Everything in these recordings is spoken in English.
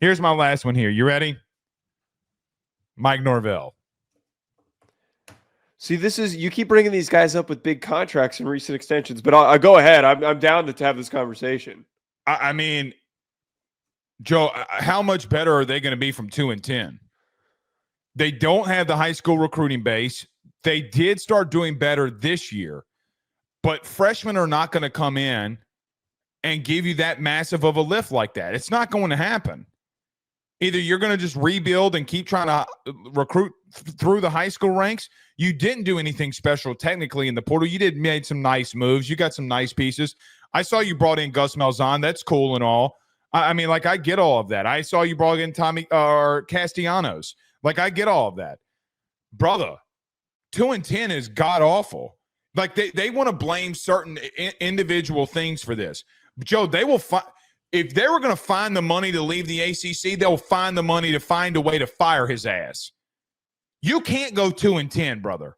Here's my last one here. You ready? Mike Norvell. See, you keep bringing these guys up with big contracts and recent extensions, but I'll go ahead. I'm down to have this conversation. I mean, Joe, how much better are they going to be from 2-10? They don't have the high school recruiting base. They did start doing better this year, but freshmen are not going to come in and give you that massive of a lift like that. It's not going to happen. Either you're going to just rebuild and keep trying to recruit through the high school ranks. You didn't do anything special technically in the portal. You did made some nice moves. You got some nice pieces. I saw you brought in Gus Malzahn. That's cool and all. I mean, like, I get all of that. I saw you brought in Tommy or Castellanos. Like, I get all of that. Brother, 2-10 is god-awful. Like, they want to blame certain individual things for this. Joe, they will find – if they were going to find the money to leave the ACC, they'll find the money to find a way to fire his ass. You can't go 2-10, brother.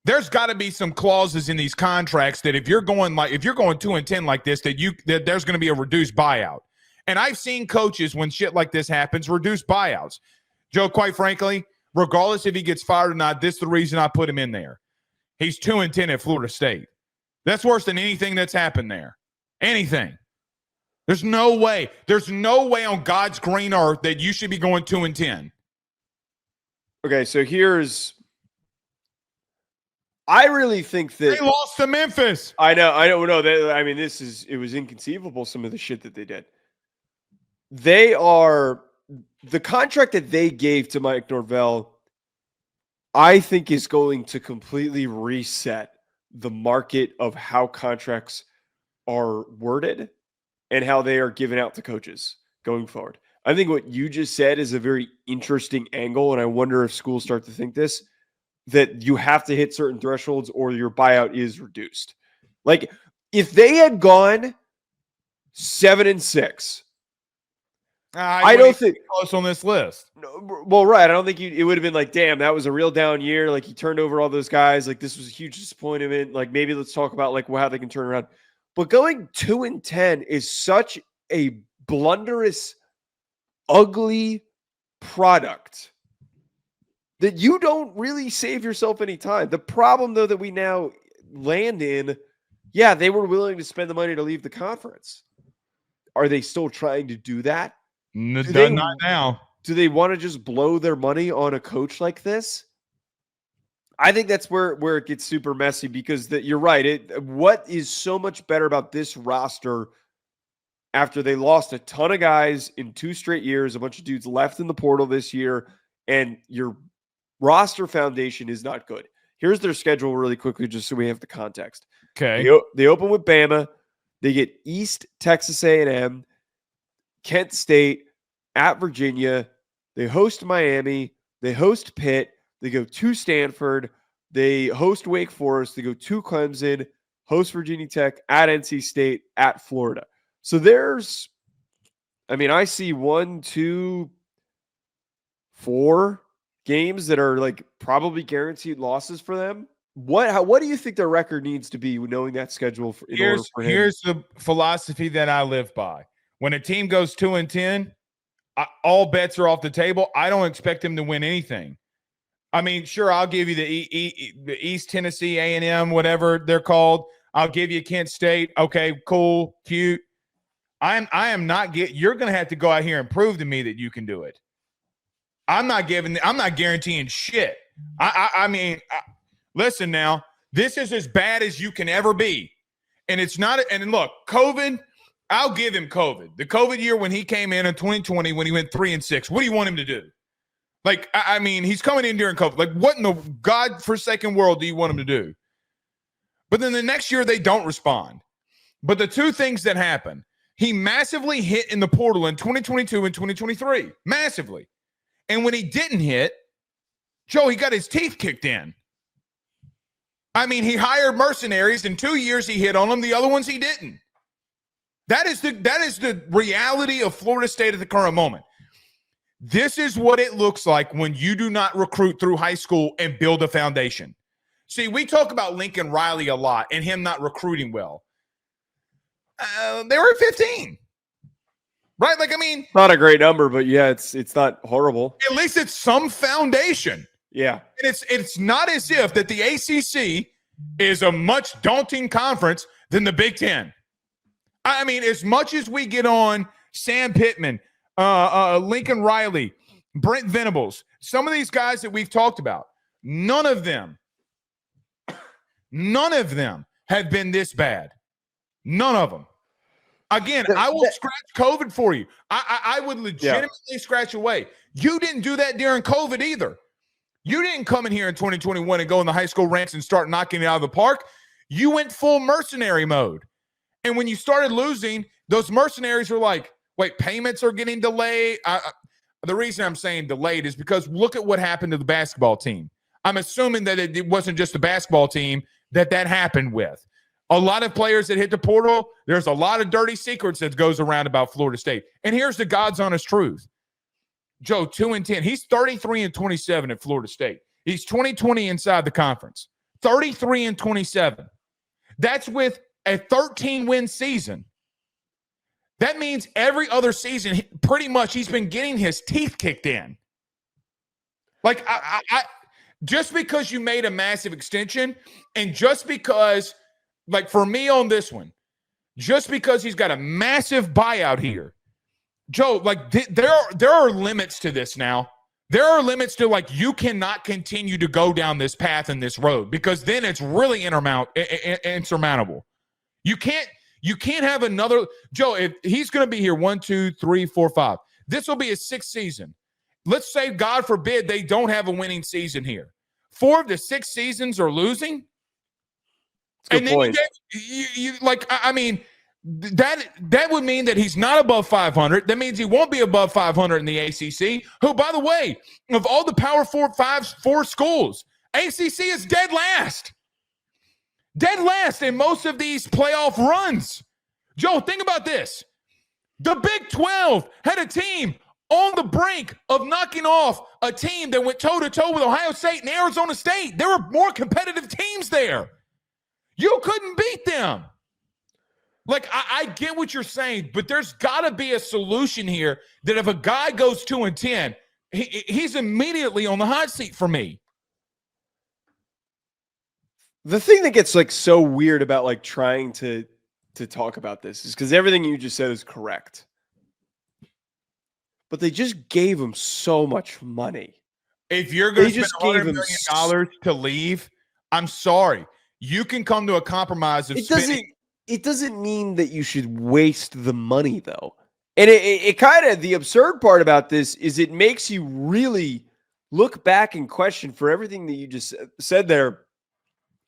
There's got to be some clauses in these contracts that if you're going 2-10 like this, that there's going to be a reduced buyout. And I've seen coaches, when shit like this happens, reduce buyouts. Joe, quite frankly, regardless if he gets fired or not, this is the reason I put him in there. He's 2-10 at Florida State. That's worse than anything that's happened there. Anything. There's no way. There's no way on God's green earth that you should be going 2-10. Okay, so I really think that they lost to Memphis. I know. I mean, it was inconceivable, some of the shit that they did. The contract that they gave to Mike Norvell, I think, is going to completely reset the market of how contracts are worded and how they are given out to coaches going forward. I think what you just said is a very interesting angle, and I wonder if schools start to think this, that you have to hit certain thresholds or your buyout is reduced. Like, if they had gone 7-6, I don't think close on this list. No, well, right. I don't think it would have been like, damn, that was a real down year. Like, he turned over all those guys. Like, this was a huge disappointment. Like, maybe let's talk about like how they can turn around. But going 2-10 is such a blunderous, ugly product that you don't really save yourself any time. The problem, though, that we now land in, yeah, they were willing to spend the money to leave the conference. Are they still trying to do that? Not now. Do they want to just blow their money on a coach like this? I think that's where it gets super messy, because you're right. What is so much better about this roster after they lost a ton of guys in 2 straight years, a bunch of dudes left in the portal this year, and your roster foundation is not good. Here's their schedule really quickly, just so we have the context. Okay. They open with Bama. They get East Texas A&M, Kent State, at Virginia. They host Miami. They host Pitt. They go to Stanford. They host Wake Forest. They go to Clemson, host Virginia Tech, at NC State, at Florida. So I see 1, 2, 4 games that are like probably guaranteed losses for them. What do you think their record needs to be, knowing that schedule? Here's the philosophy that I live by. When a team goes 2-10, all bets are off the table. I don't expect them to win anything. I mean, sure, I'll give you the East Tennessee A&M, whatever they're called. I'll give you Kent State. Okay, cool, cute. I am not you're going to have to go out here and prove to me that you can do it. I'm not guaranteeing shit. I mean, listen now, this is as bad as you can ever be. And it's not, and look, COVID, I'll give him COVID. The COVID year when he came in 2020, when he went 3-6, what do you want him to do? Like, I mean, he's coming in during COVID. Like, what in the godforsaken world do you want him to do? But then the next year, they don't respond. But the 2 things that happen, he massively hit in the portal in 2022 and 2023. Massively. And when he didn't hit, Joe, he got his teeth kicked in. I mean, he hired mercenaries. In 2 years, he hit on them. The other ones, he didn't. That is the reality of Florida State at the current moment. This is what it looks like when you do not recruit through high school and build a foundation. See, we talk about Lincoln Riley a lot and him not recruiting well. They were at 15. right? Like, I mean, Not a great number, but yeah, it's not horrible. at least it's some foundation. Yeah. And it's not as if that the ACC is a much daunting conference than the Big Ten. I mean, as much as we get on Sam Pittman, Lincoln Riley, Brent Venables, some of these guys that we've talked about, none of them have been this bad. None of them. Again, I will scratch COVID for you. I would legitimately scratch away. You didn't do that during COVID either. You didn't come in here in 2021 and go in the high school ranks and start knocking it out of the park. You went full mercenary mode. And when you started losing, those mercenaries were like, wait, payments are getting delayed. The reason I'm saying delayed is because look at what happened to the basketball team. I'm assuming that it wasn't just the basketball team that happened with. A lot of players that hit the portal, there's a lot of dirty secrets that goes around about Florida State. And here's the God's honest truth. Joe, 2-10. He's 33-27 at Florida State. He's 20-20 inside the conference. 33-27. That's with a 13-win season. That means every other season, pretty much, he's been getting his teeth kicked in. Like, I just because you made a massive extension, and just because, like for me on this one, just because he's got a massive buyout here, Joe, like there are limits to this now. There are limits to, like, you cannot continue to go down this path and this road, because then it's really insurmountable. You can't have another Joe. If he's going to be here 1, 2, 3, 4, 5, this will be his 6th season. Let's say, God forbid, they don't have a winning season here. 4 of the 6 seasons are losing. That's a good point. You like, I mean, that would mean that he's not above 500. That means he won't be above 500 in the ACC. Who, by the way, of all the Power 4 schools, ACC is dead last. Dead last in most of these playoff runs. Joe, think about this. The Big 12 had a team on the brink of knocking off a team that went toe-to-toe with Ohio State and Arizona State. There were more competitive teams there. You couldn't beat them. Like, I get what you're saying, but there's got to be a solution here that if a guy goes 2-10, he's immediately on the hot seat for me. The thing that gets, like, so weird about, like, trying to talk about this is because everything you just said is correct. But they just gave him so much money. If you're going to spend $100 million to leave, I'm sorry. You can come to a compromise of It doesn't mean that you should waste the money, though. And it kind of, the absurd part about this is it makes you really look back and question, for everything that you just said there.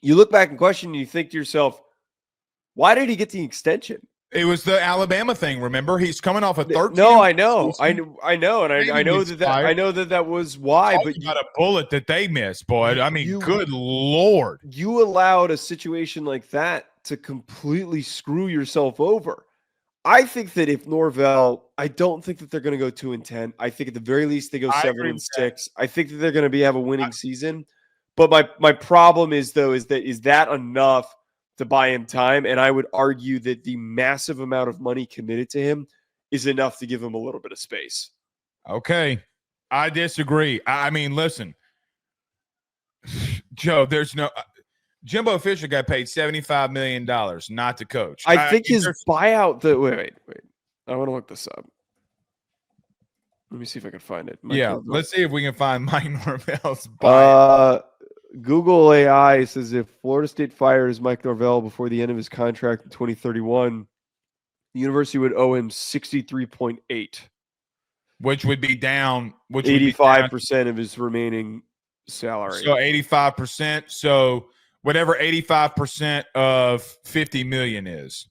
You look back and question, and you think to yourself, why did he get the extension? It was the Alabama thing. Remember, he's coming off a 13. No, I know, and I know that was why. But you got a bullet that they missed, boy. I mean, good Lord! You allowed a situation like that to completely screw yourself over. I think that if Norvell, I don't think that they're going to go 2-10. I think at the very least they go 7-6. I think that they're going to have a winning season. But my problem is, though, is that enough to buy him time? And I would argue that the massive amount of money committed to him is enough to give him a little bit of space. Okay. I disagree. I mean, listen, Joe, there's no Jimbo Fisher got paid $75 million not to coach. I think his buyout, wait. I want to look this up. Let me see if I can find it. Let's see if we can find Mike Norvell's buyout. Google AI says if Florida State fires Mike Norvell before the end of his contract in 2031, the university would owe him 63.8, which would be down 85% of his remaining salary. So 85%. So whatever 85% of 50 million is.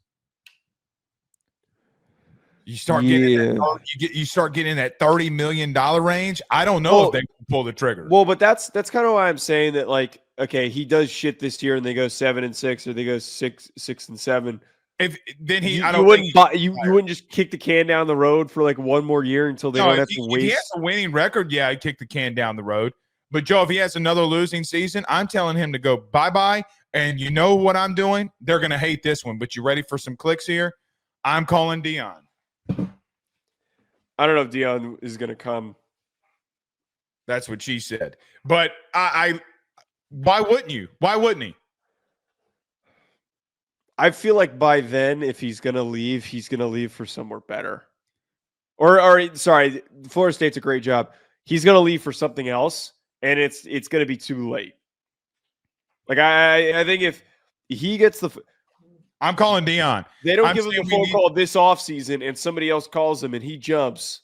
You start getting you start getting that $30 million range. I don't know if they can pull the trigger. Well, but that's kind of why I'm saying that, like, okay, he does shit this year and they go 7-6 or they go 6-7. If then he, you wouldn't just kick the can down the road for like one more year until they don't have to waste. If he has a winning record, yeah, I'd kick the can down the road. But Joe, if he has another losing season, I'm telling him to go bye-bye. And you know what I'm doing? They're going to hate this one. But you ready for some clicks here? I'm calling Deion. I don't know if DeLeone is going to come. That's what she said. But why wouldn't you? Why wouldn't he? I feel like by then, if he's going to leave, he's going to leave for somewhere better. Or sorry, Florida State's a great job. He's going to leave for something else, and it's going to be too late. Like I think if he gets the, I'm calling Deion. They don't give him the phone call this offseason, and somebody else calls him and he jumps.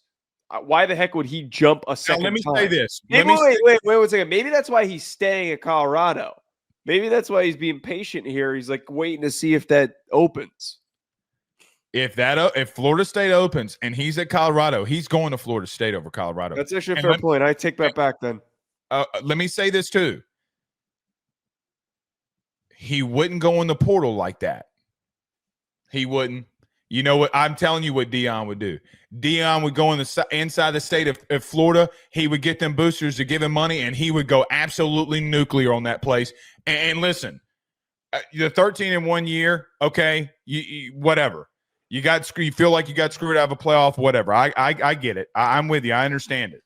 Why the heck would he jump a second time? Let me say this. Wait 1 second. Maybe that's why he's staying at Colorado. Maybe that's why he's being patient here. He's like waiting to see if that opens. If Florida State opens and he's at Colorado, he's going to Florida State over Colorado. That's actually a fair point. I take that back then. Let me say this too. He wouldn't go in the portal like that. He wouldn't. You know what? I'm telling you what Deion would do. Deion would go inside the state of Florida. He would get them boosters to give him money, and he would go absolutely nuclear on that place. And listen, you're 13 in 1 year, okay, you whatever. You feel like you got screwed out of a playoff, whatever. I get it. I'm with you. I understand it.